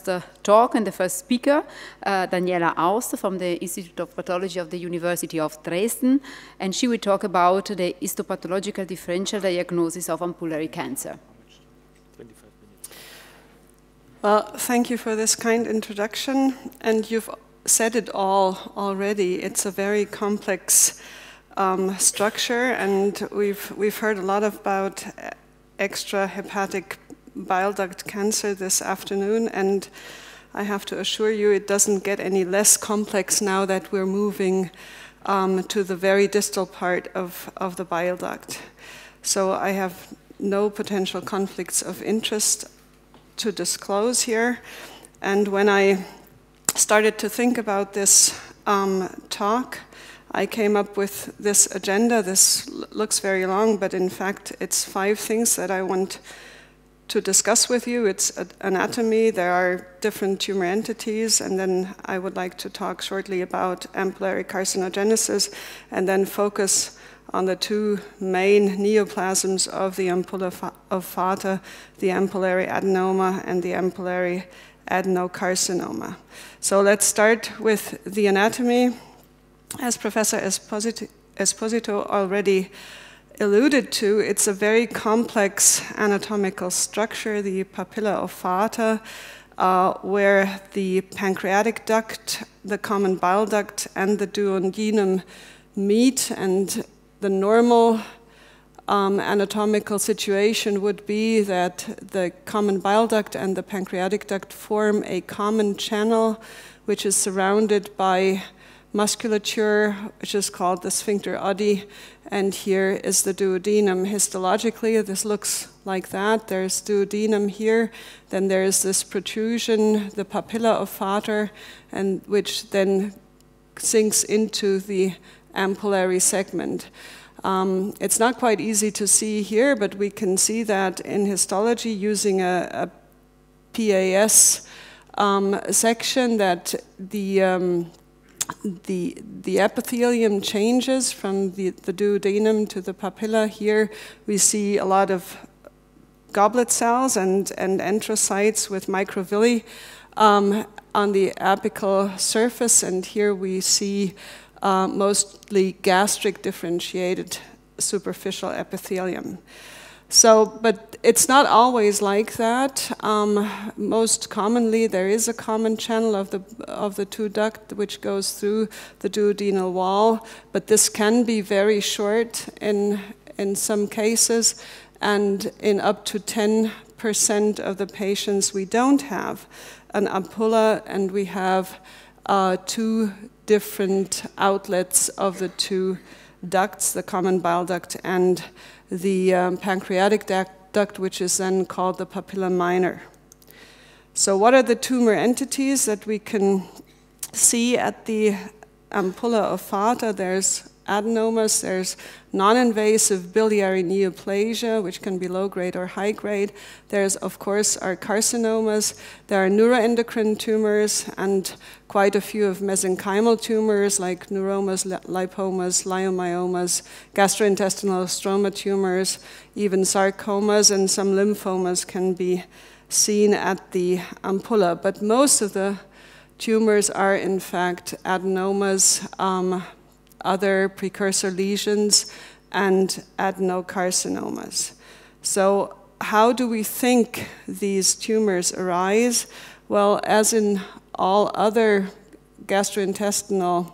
first talk and the first speaker, Daniela Aust from the Institute of Pathology of the University of Dresden, and she will talk about the histopathological differential diagnosis of ampullary cancer. 25 minutes. Well, thank you for this kind introduction, and you've said it all already. It's a very complex structure, and we've heard a lot about extrahepatic bile duct cancer this afternoon, and I have to assure you it doesn't get any less complex now that we're moving to the very distal part of the bile duct. So I have no potential conflicts of interest to disclose here, and when I started to think about this talk, I came up with this agenda. This looks very long, but in fact it's 5 things that I want to discuss with you. It's anatomy, there are different tumor entities, and then I would like to talk shortly about ampullary carcinogenesis, and then focus on the 2 main neoplasms of the Ampulla of Vater, the ampullary adenoma and the ampullary adenocarcinoma. So let's start with the anatomy. As Professor Esposito already alluded to, it's a very complex anatomical structure, the papilla of Vater, where the pancreatic duct, the common bile duct, and the duodenum meet, and the normal anatomical situation would be that the common bile duct and the pancreatic duct form a common channel which is surrounded by musculature, which is called the sphincter oddi, and here is the duodenum. Histologically, this looks like that. There's duodenum here, then there's this protrusion, the papilla of Vater, and which then sinks into the ampullary segment. It's not quite easy to see here, but we can see that in histology using a PAS section that the epithelium changes from the duodenum to the papilla. Here we see a lot of goblet cells and enterocytes with microvilli on the apical surface, and here we see mostly gastric differentiated superficial epithelium. So, but it's not always like that. Most commonly, there is a common channel of the 2 duct which goes through the duodenal wall, but this can be very short in some cases, and in up to 10% of the patients we don't have an ampulla, and we have 2 different outlets of the 2 ducts, the common bile duct and the pancreatic duct, which is then called the papilla minor. So what are the tumor entities that we can see at the Ampulla of Vater? There's adenomas, there's non-invasive biliary neoplasia, which can be low-grade or high-grade. There's, of course, our carcinomas. There are neuroendocrine tumors and quite a few of mesenchymal tumors like neuromas, lipomas, leiomyomas, gastrointestinal stroma tumors, even sarcomas, and some lymphomas can be seen at the ampulla. But most of the tumors are, in fact, adenomas, other precursor lesions, and adenocarcinomas. So how do we think these tumors arise? Well, as in all other gastrointestinal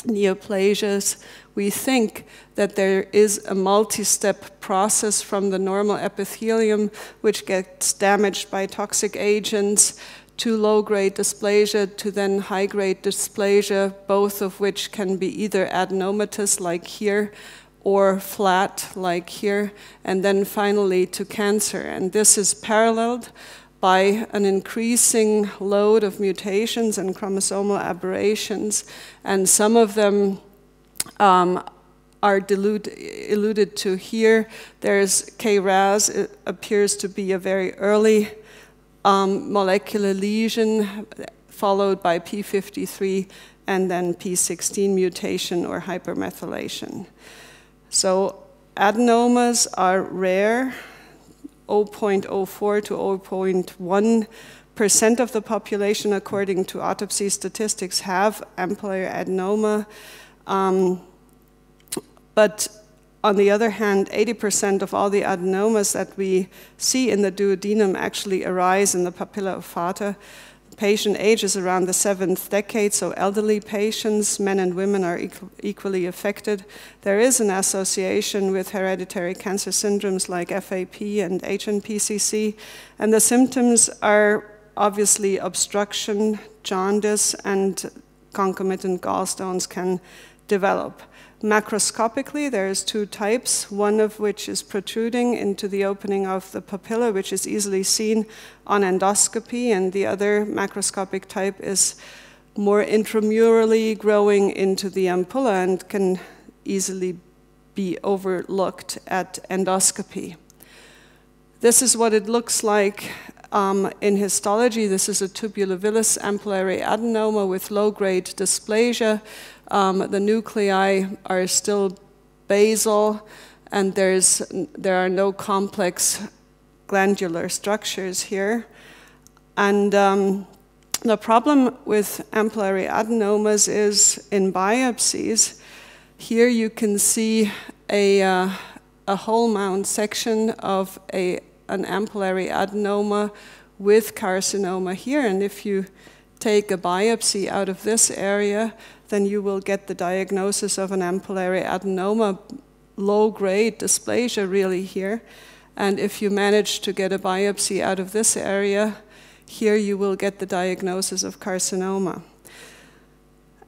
neoplasias, we think that there is a multi-step process from the normal epithelium, which gets damaged by toxic agents, to low-grade dysplasia, to then high-grade dysplasia, both of which can be either adenomatous, like here, or flat, like here, and then finally to cancer. And this is paralleled by an increasing load of mutations and chromosomal aberrations, and some of them are alluded to here. There's KRAS, it appears to be a very early molecular lesion, followed by P53 and then P16 mutation or hypermethylation. So adenomas are rare, 0.04 to 0.1 percent of the population, according to autopsy statistics, have ampullary adenoma. But on the other hand, 80% of all the adenomas that we see in the duodenum actually arise in the papilla of Vater. The patient age is around the 7th decade, so elderly patients, men and women, are equally affected. There is an association with hereditary cancer syndromes like FAP and HNPCC, and the symptoms are obviously obstruction, jaundice, and concomitant gallstones can develop. Macroscopically, there's two types, one of which is protruding into the opening of the papilla, which is easily seen on endoscopy, and the other macroscopic type is more intramurally growing into the ampulla and can easily be overlooked at endoscopy. This is what it looks like in histology. This is a tubulovillous ampullary adenoma with low-grade dysplasia. The nuclei are still basal, and there are no complex glandular structures here. And the problem with ampullary adenomas is in biopsies. Here you can see a whole mount section of an ampullary adenoma with carcinoma here, and if you take a biopsy out of this area, then you will get the diagnosis of an ampullary adenoma, low-grade dysplasia really here. And if you manage to get a biopsy out of this area, here you will get the diagnosis of carcinoma.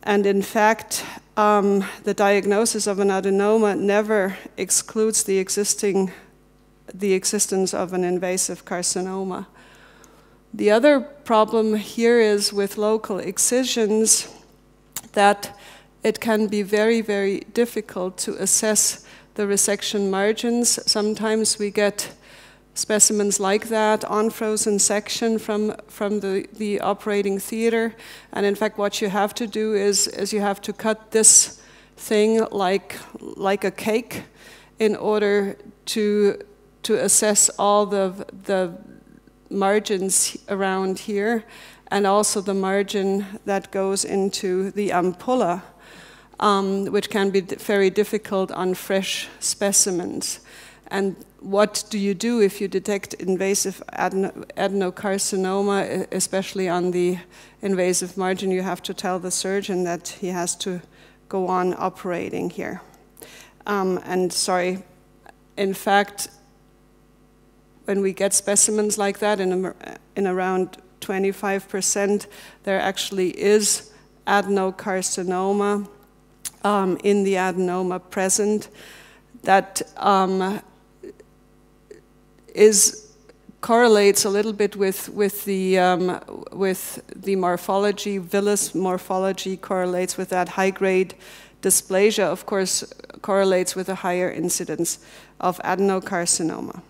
And in fact, the diagnosis of an adenoma never excludes the existence of an invasive carcinoma. The other problem here is with local excisions that it can be very, very difficult to assess the resection margins. Sometimes we get specimens like that on frozen section from the operating theater. And in fact, what you have to do is you have to cut this thing like a cake in order to assess all the margins around here, and also the margin that goes into the ampulla, which can be very difficult on fresh specimens. And what do you do if you detect invasive adenocarcinoma, especially on the invasive margin? You have to tell the surgeon that he has to go on operating here. In fact, when we get specimens like that, in around 25%, there actually is adenocarcinoma in the adenoma present that correlates a little bit with the morphology. Villus morphology correlates with that. High-grade dysplasia, of course, correlates with a higher incidence of adenocarcinoma.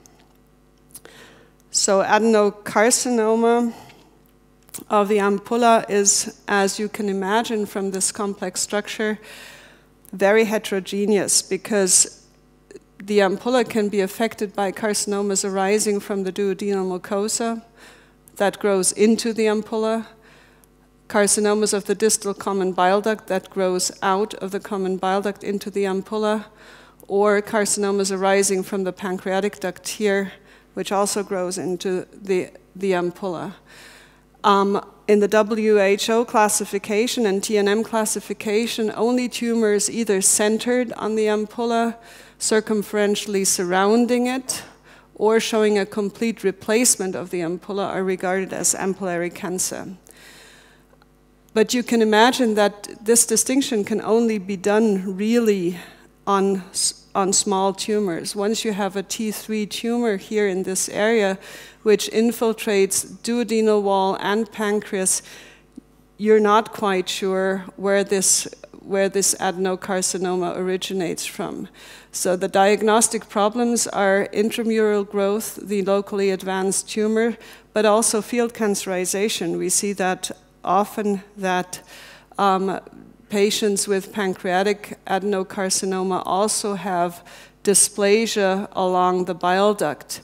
So adenocarcinoma of the ampulla is, as you can imagine from this complex structure, very heterogeneous, because the ampulla can be affected by carcinomas arising from the duodenal mucosa that grows into the ampulla, carcinomas of the distal common bile duct that grows out of the common bile duct into the ampulla, or carcinomas arising from the pancreatic duct here, which also grows into the ampulla. In the WHO classification and TNM classification, only tumors either centered on the ampulla, circumferentially surrounding it, or showing a complete replacement of the ampulla are regarded as ampullary cancer. But you can imagine that this distinction can only be done really on small tumors. Once you have a T3 tumor here in this area, which infiltrates duodenal wall and pancreas, you're not quite sure where this adenocarcinoma originates from. So the diagnostic problems are intramural growth, the locally advanced tumor, but also field cancerization. We see that often that patients with pancreatic adenocarcinoma also have dysplasia along the bile duct.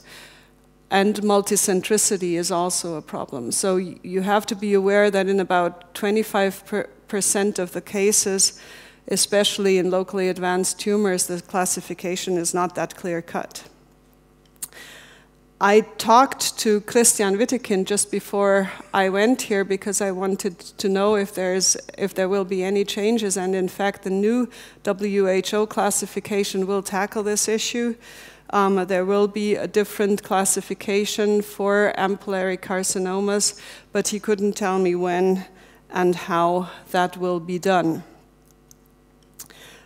and multicentricity is also a problem. So you have to be aware that in about 25% of the cases, especially in locally advanced tumors, the classification is not that clear-cut. I talked to Christian Wittekind just before I went here because I wanted to know if there will be any changes, and in fact the new WHO classification will tackle this issue. There will be a different classification for ampullary carcinomas, but he couldn't tell me when and how that will be done.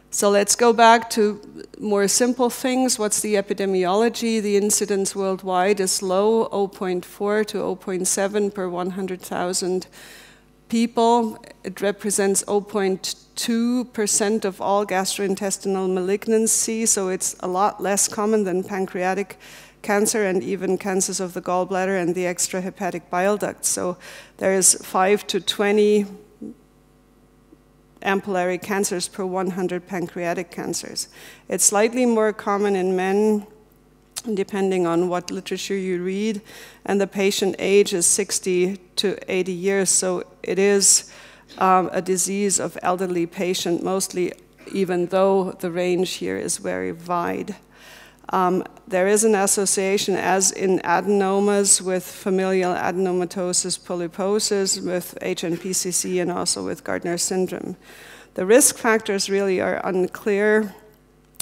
So let's go back to more simple things. What's the epidemiology? The incidence worldwide is low, 0.4 to 0.7 per 100,000 people. It represents 0.2% of all gastrointestinal malignancy, so it's a lot less common than pancreatic cancer and even cancers of the gallbladder and the extrahepatic bile duct. So there is 5 to 20 ampullary cancers per 100 pancreatic cancers. It's slightly more common in men, depending on what literature you read, and the patient age is 60 to 80 years, so it is a disease of elderly patient mostly, even though the range here is very wide. There is an association, as in adenomas, with familial adenomatosis polyposis, with HNPCC, and also with Gardner syndrome. The risk factors really are unclear,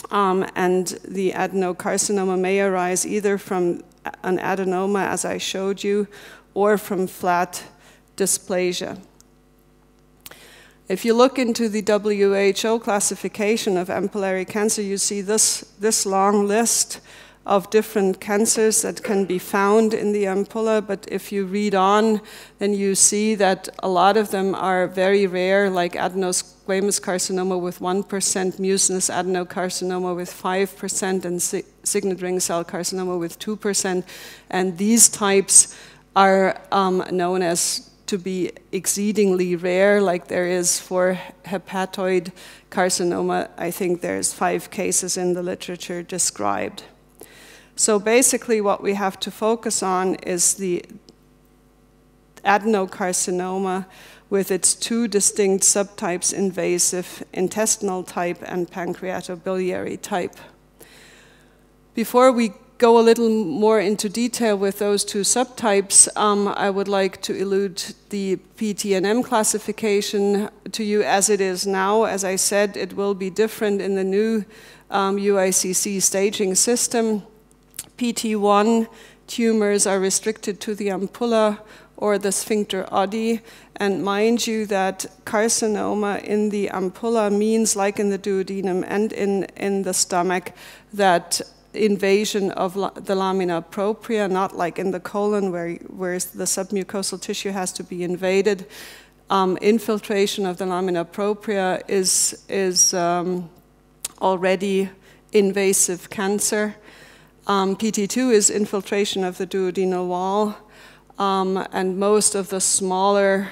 and the adenocarcinoma may arise either from an adenoma, as I showed you, or from flat dysplasia. If you look into the WHO classification of ampullary cancer, you see this long list of different cancers that can be found in the ampulla, but if you read on, then you see that a lot of them are very rare, like adenosquamous carcinoma with 1%, mucinous adenocarcinoma with 5%, and signet ring cell carcinoma with 2%, and these types are known as to be exceedingly rare, like there is for hepatoid carcinoma. I think there's 5 cases in the literature described. So basically what we have to focus on is the adenocarcinoma with its 2 distinct subtypes, invasive intestinal type and pancreatobiliary type. Before we go a little more into detail with those 2 subtypes, I would like to elude the PTNM classification to you as it is now. As I said, it will be different in the new UICC staging system. PT1 tumors are restricted to the ampulla or the sphincter oddi, and mind you that carcinoma in the ampulla means, like in the duodenum and in the stomach, that invasion of the lamina propria, not like in the colon where the submucosal tissue has to be invaded. Infiltration of the lamina propria is already invasive cancer. PT2 is infiltration of the duodenal wall, and most of the smaller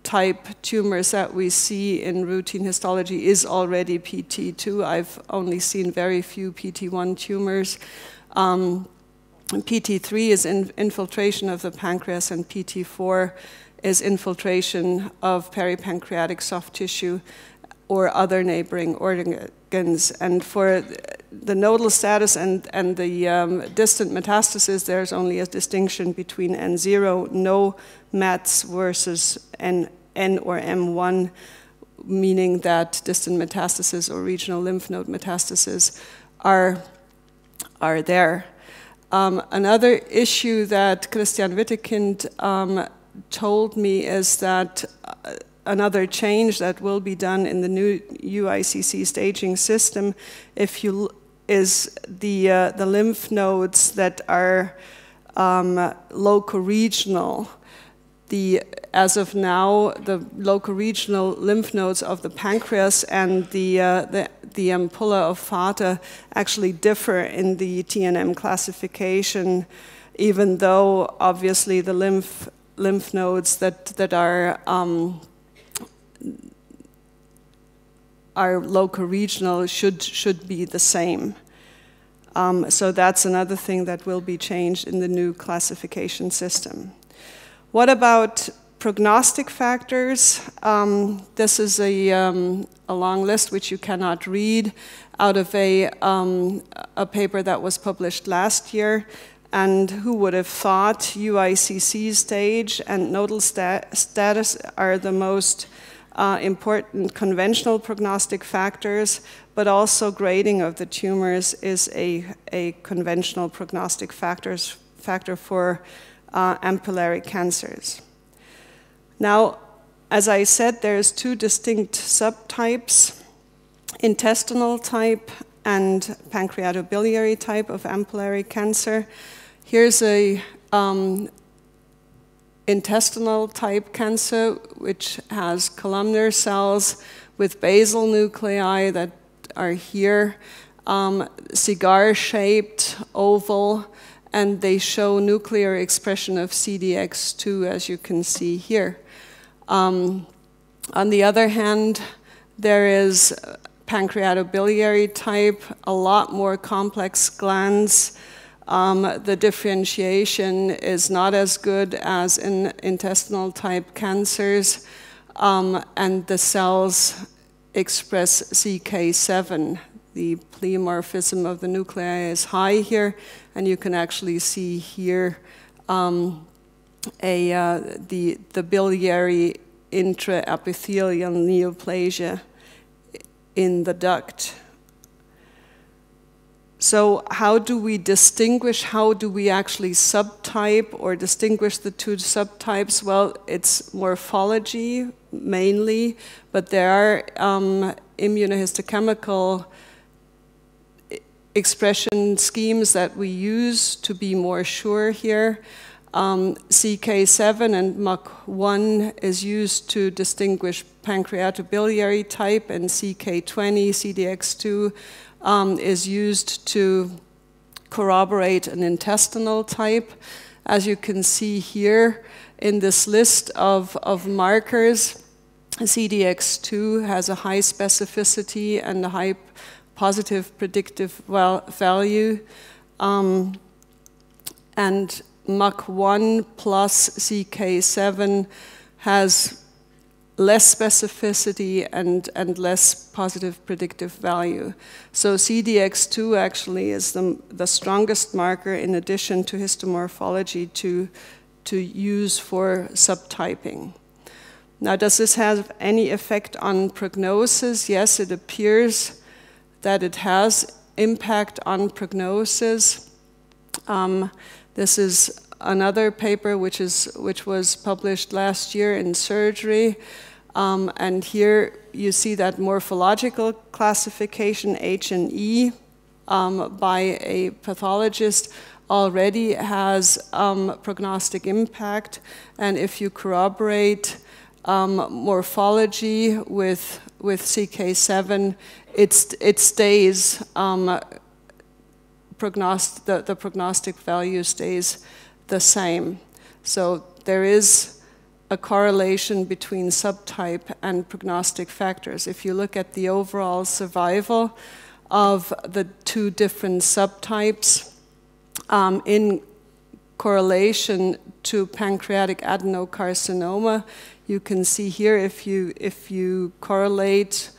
type tumors that we see in routine histology is already PT2. I've only seen very few PT1 tumors. PT3 is infiltration of the pancreas, and PT4 is infiltration of peripancreatic soft tissue or other neighboring organs. And for the nodal status and the distant metastasis, there's only a distinction between N0, no METs, versus N or M1, meaning that distant metastasis or regional lymph node metastasis are there. Another issue that Christian Wittekind told me is that another change that will be done in the new UICC staging system is the lymph nodes that are locoregional. As of now, the locoregional lymph nodes of the pancreas and the Ampulla of Vater actually differ in the TNM classification, even though obviously the lymph nodes that are locoregional should be the same. So that's another thing that will be changed in the new classification system. What about prognostic factors? This is a long list which you cannot read out of a paper that was published last year. And who would have thought UICC stage and nodal status are the most important conventional prognostic factors, but also grading of the tumors is a conventional prognostic factor for ampullary cancers. Now, as I said, there's two distinct subtypes, intestinal type and pancreatobiliary type of ampullary cancer. Here's a intestinal type cancer, which has columnar cells with basal nuclei that are here, cigar-shaped, oval, and they show nuclear expression of CDX2, as you can see here. On the other hand, there is pancreatobiliary type, a lot more complex glands. The differentiation is not as good as in intestinal type cancers, and the cells express CK7. The pleomorphism of the nuclei is high here, and you can actually see here the biliary intraepithelial neoplasia in the duct. So how do we distinguish, how do we actually subtype or distinguish the two subtypes? Well, it's morphology mainly, but there are immunohistochemical expression schemes that we use to be more sure here. CK7 and MUC1 is used to distinguish pancreatobiliary type, and CK20, CDX2 is used to corroborate an intestinal type. As you can see here in this list of markers, CDX2 has a high specificity and a high positive predictive value, and MUC1 plus CK7 has less specificity and less positive predictive value. So CDX2 actually is the strongest marker in addition to histomorphology to use for subtyping. Now, does this have any effect on prognosis? Yes, it appears that it has impact on prognosis. This is another paper which was published last year in Surgery, and here you see that morphological classification H&E by a pathologist already has prognostic impact, and if you corroborate morphology with CK7, it stays the prognostic value stays the same. So there is a correlation between subtype and prognostic factors. If you look at the overall survival of the two different subtypes in correlation to pancreatic adenocarcinoma, you can see here if you correlate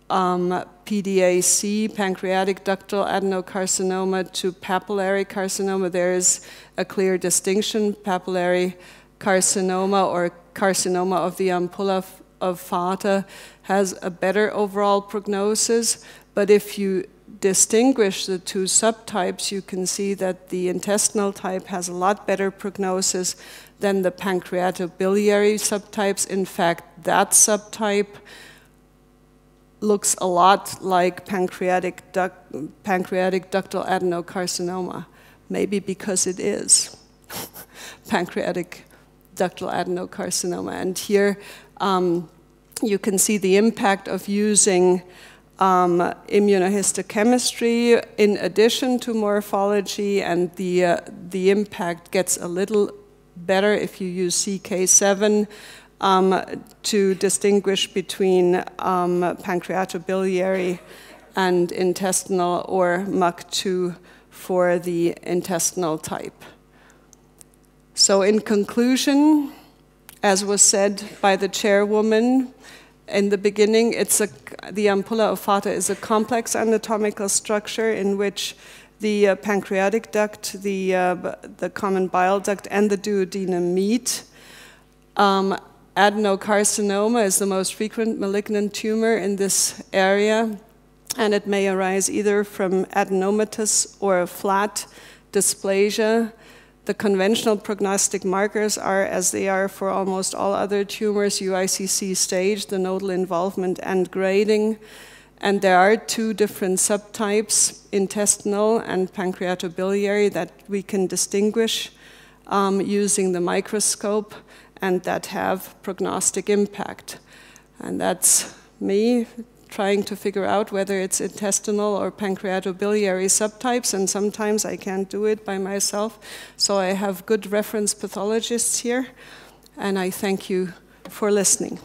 PDAC, pancreatic ductal adenocarcinoma, to papillary carcinoma, there is a clear distinction. Papillary carcinoma, or carcinoma of the ampulla of Vater, has a better overall prognosis. But if you distinguish the two subtypes, you can see that the intestinal type has a lot better prognosis than the pancreatobiliary subtypes. In fact, that subtype looks a lot like pancreatic ductal adenocarcinoma, maybe because it is pancreatic ductal adenocarcinoma. And here you can see the impact of using immunohistochemistry in addition to morphology, and the impact gets a little better if you use CK7 to distinguish between pancreatobiliary and intestinal, or MUC2 for the intestinal type. So in conclusion, as was said by the chairwoman in the beginning, the ampulla of Vater is a complex anatomical structure in which the pancreatic duct, the common bile duct, and the duodenum meet. Adenocarcinoma is the most frequent malignant tumor in this area, and it may arise either from adenomatous or a flat dysplasia. The conventional prognostic markers are, as they are for almost all other tumors, UICC stage, the nodal involvement, and grading. And there are two different subtypes, intestinal and pancreatobiliary, that we can distinguish using the microscope and that have prognostic impact. And that's me trying to figure out whether it's intestinal or pancreatobiliary subtypes, and sometimes I can't do it by myself. So I have good reference pathologists here, and I thank you for listening.